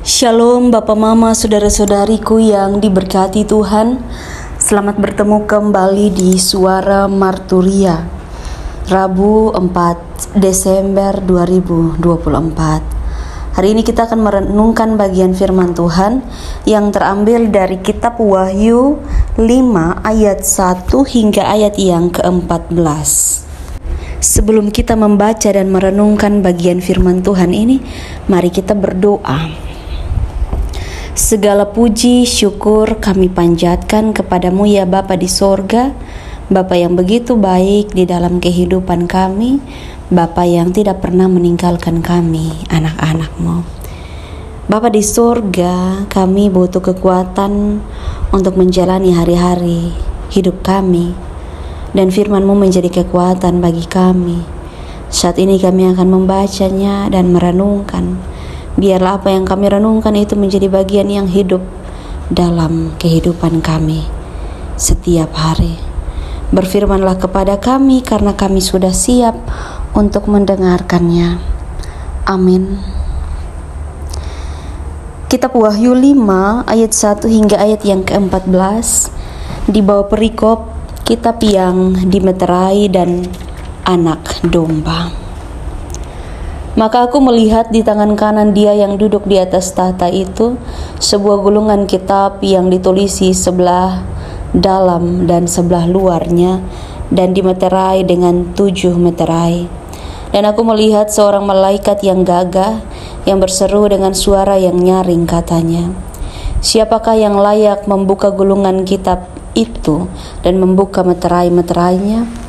Shalom Bapak Mama Saudara-saudariku yang diberkati Tuhan. Selamat bertemu kembali di Suara Marturia Rabu 4 Desember 2024. Hari ini kita akan merenungkan bagian firman Tuhan yang terambil dari kitab Wahyu 5 ayat 1 hingga ayat yang ke-14. Sebelum kita membaca dan merenungkan bagian firman Tuhan ini, mari kita berdoa. Segala puji syukur kami panjatkan kepadamu ya Bapa di sorga, Bapa yang begitu baik di dalam kehidupan kami, Bapa yang tidak pernah meninggalkan kami, anak-anak-Mu. Bapa di sorga, kami butuh kekuatan untuk menjalani hari-hari hidup kami, dan firman-Mu menjadi kekuatan bagi kami. Saat ini kami akan membacanya dan merenungkan. Biarlah apa yang kami renungkan itu menjadi bagian yang hidup dalam kehidupan kami setiap hari. Berfirmanlah kepada kami karena kami sudah siap untuk mendengarkannya. Amin. Kitab Wahyu 5 ayat 1 hingga ayat yang ke-14 di bawah perikop kitab yang dimeterai dan anak domba. Maka aku melihat di tangan kanan Dia yang duduk di atas tahta itu sebuah gulungan kitab yang ditulisi sebelah dalam dan sebelah luarnya dan dimeterai dengan 7 meterai. Dan aku melihat seorang malaikat yang gagah yang berseru dengan suara yang nyaring, katanya, "Siapakah yang layak membuka gulungan kitab itu dan membuka meterai-meterainya?"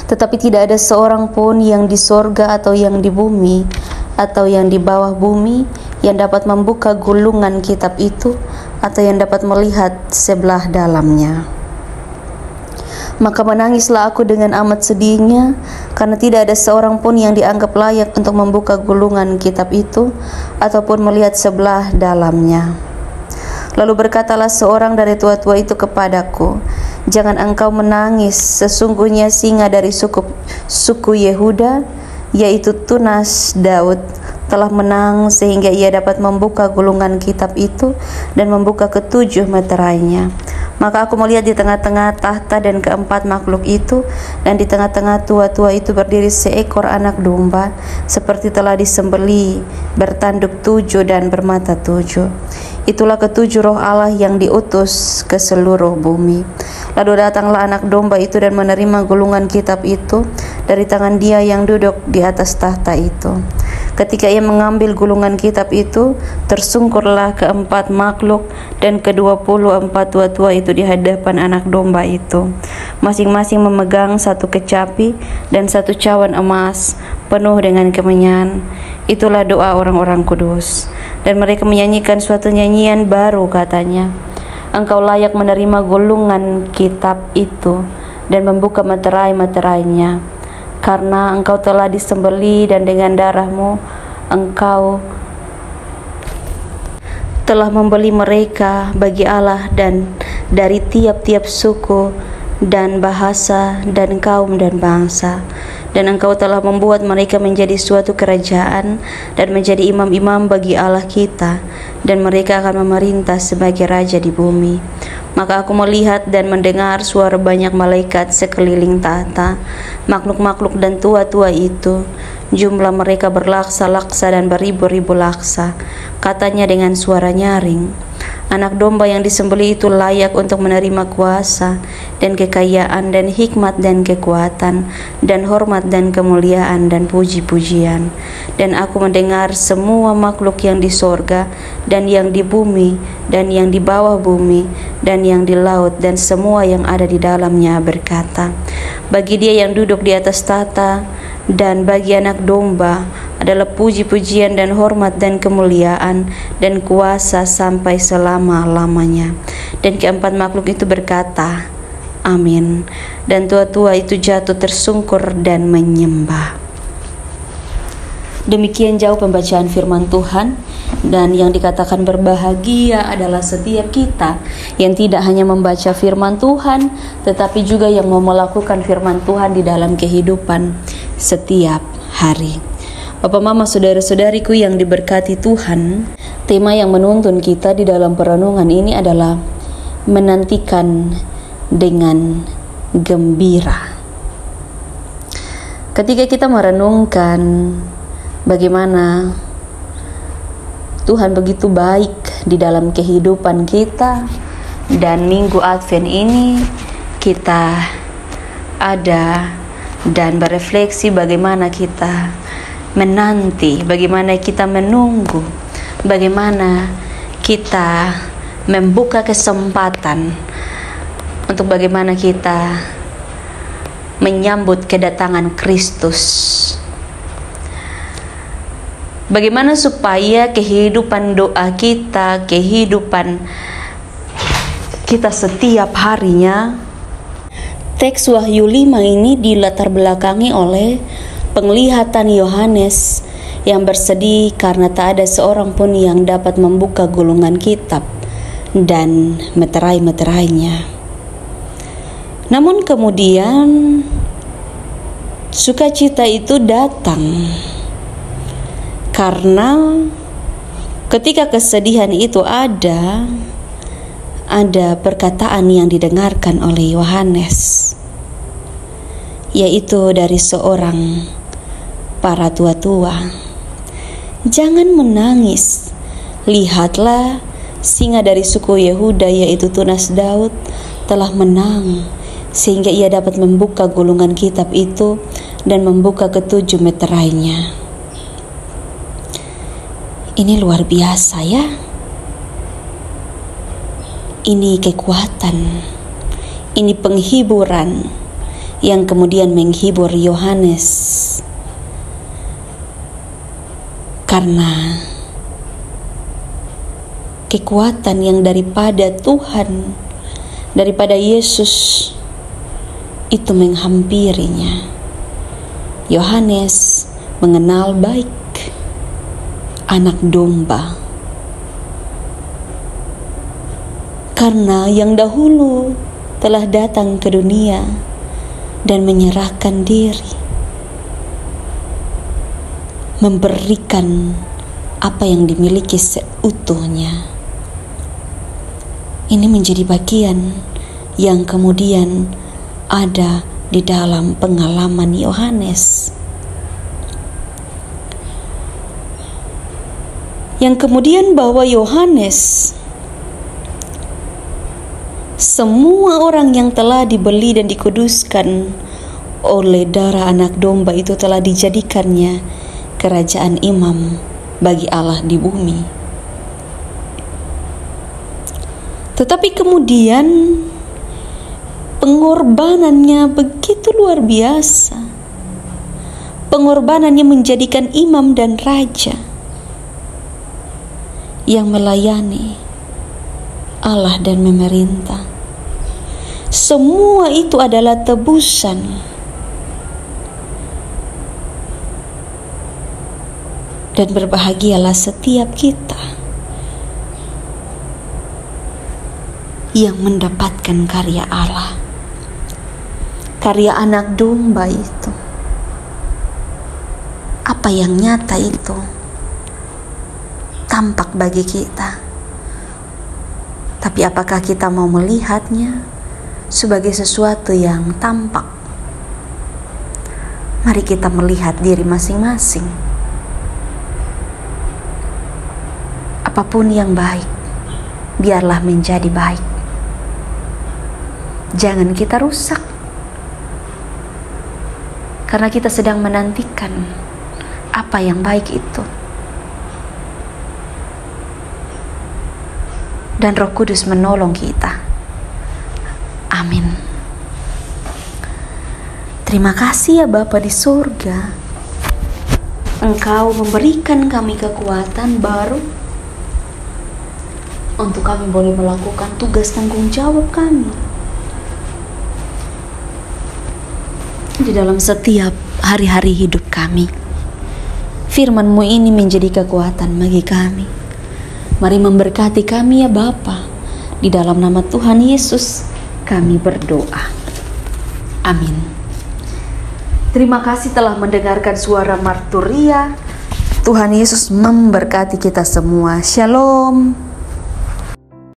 Tetapi tidak ada seorang pun yang di sorga atau yang di bumi atau yang di bawah bumi yang dapat membuka gulungan kitab itu atau yang dapat melihat sebelah dalamnya. Maka menangislah aku dengan amat sedihnya, karena tidak ada seorang pun yang dianggap layak untuk membuka gulungan kitab itu ataupun melihat sebelah dalamnya. Lalu berkatalah seorang dari tua-tua itu kepadaku, "Jangan engkau menangis, sesungguhnya singa dari suku Yehuda, yaitu tunas Daud, telah menang sehingga ia dapat membuka gulungan kitab itu dan membuka ke-7 meterainya." Maka aku melihat di tengah-tengah tahta dan keempat makhluk itu, dan di tengah-tengah tua-tua itu berdiri seekor anak domba, seperti telah disembelih, bertanduk 7 dan bermata 7. Itulah ke-7 roh Allah yang diutus ke seluruh bumi. Lalu datanglah anak domba itu dan menerima gulungan kitab itu dari tangan Dia yang duduk di atas tahta itu. Ketika ia mengambil gulungan kitab itu, tersungkurlah keempat makhluk dan ke-24 tua-tua itu di hadapan anak domba itu, masing-masing memegang satu kecapi dan satu cawan emas penuh dengan kemenyan. Itulah doa orang-orang kudus. Dan mereka menyanyikan suatu nyanyian baru, katanya, "Engkau layak menerima gulungan kitab itu dan membuka meterai-meterainya, karena engkau telah disembelih dan dengan darahmu engkau telah membeli mereka bagi Allah dan dari tiap-tiap suku dan bahasa dan kaum dan bangsa. Dan engkau telah membuat mereka menjadi suatu kerajaan dan menjadi imam-imam bagi Allah kita, dan mereka akan memerintah sebagai raja di bumi." Maka aku melihat dan mendengar suara banyak malaikat sekeliling tahta, makhluk-makhluk dan tua-tua itu. Jumlah mereka berlaksa-laksa dan beribu-ribu laksa. Katanya dengan suara nyaring, "Anak domba yang disembelih itu layak untuk menerima kuasa dan kekayaan dan hikmat dan kekuatan dan hormat dan kemuliaan dan puji-pujian." Dan aku mendengar semua makhluk yang di sorga dan yang di bumi dan yang di bawah bumi dan yang di laut dan semua yang ada di dalamnya berkata, "Bagi Dia yang duduk di atas tahta dan bagi anak domba adalah puji-pujian dan hormat dan kemuliaan dan kuasa sampai selama-lamanya." Dan keempat makhluk itu berkata, "Amin." Dan tua-tua itu jatuh tersungkur dan menyembah. Demikian jauh pembacaan firman Tuhan, dan yang dikatakan berbahagia adalah setiap kita yang tidak hanya membaca firman Tuhan, tetapi juga yang mau melakukan firman Tuhan di dalam kehidupan setiap hari. Bapak, Mama, saudara-saudariku yang diberkati Tuhan, Tema yang menuntun kita di dalam perenungan ini adalah menantikan dengan gembira. Ketika kita merenungkan bagaimana Tuhan begitu baik di dalam kehidupan kita, dan Minggu Advent ini kita ada dan berefleksi bagaimana kita menanti, bagaimana kita menunggu, bagaimana kita membuka kesempatan untuk bagaimana kita menyambut kedatangan Kristus. Bagaimana supaya kehidupan doa kita, kehidupan kita setiap harinya. Teks Wahyu 5 ini dilatar belakangi oleh penglihatan Yohanes yang bersedih karena tak ada seorang pun yang dapat membuka gulungan kitab dan meterai-meterainya. Namun kemudian sukacita itu datang karena ketika kesedihan itu ada perkataan yang didengarkan oleh Yohanes, yaitu dari seorang para tua-tua. Jangan menangis, lihatlah singa dari suku Yehuda yaitu tunas Daud telah menang, sehingga ia dapat membuka gulungan kitab itu dan membuka ketujuh meterainya. Ini luar biasa ya. Ini kekuatan, ini penghiburan yang kemudian menghibur Yohanes, karena kekuatan yang daripada Tuhan, daripada Yesus itu menghampirinya. Yohanes mengenal baik anak domba, karena yang dahulu telah datang ke dunia dan menyerahkan diri, memberikan apa yang dimiliki seutuhnya. Ini menjadi bagian yang kemudian ada di dalam pengalaman Yohanes, yang kemudian bahwa Yohanes, semua orang yang telah dibeli dan dikuduskan oleh darah anak domba itu telah dijadikannya kerajaan imam bagi Allah di bumi. Tetapi kemudian pengorbanannya begitu luar biasa. Pengorbanannya menjadikan imam dan raja yang melayani Allah dan memerintah. Semua itu adalah tebusan. Dan berbahagialah setiap kita yang mendapatkan karya Allah, karya anak domba itu. Apa yang nyata itu tampak bagi kita, tapi apakah kita mau melihatnya sebagai sesuatu yang tampak? Mari kita melihat diri masing-masing. Apapun yang baik, biarlah menjadi baik. Jangan kita rusak, karena kita sedang menantikan apa yang baik itu. Dan Roh Kudus menolong kita. Amin. Terima kasih ya Bapa di surga. Engkau memberikan kami kekuatan baru untuk kami boleh melakukan tugas tanggung jawab kami di dalam setiap hari-hari hidup kami. Firman-Mu ini menjadi kekuatan bagi kami. Mari memberkati kami ya Bapa. Di dalam nama Tuhan Yesus kami berdoa. Amin. Terima kasih telah mendengarkan suara Marturia. Tuhan Yesus memberkati kita semua. Shalom.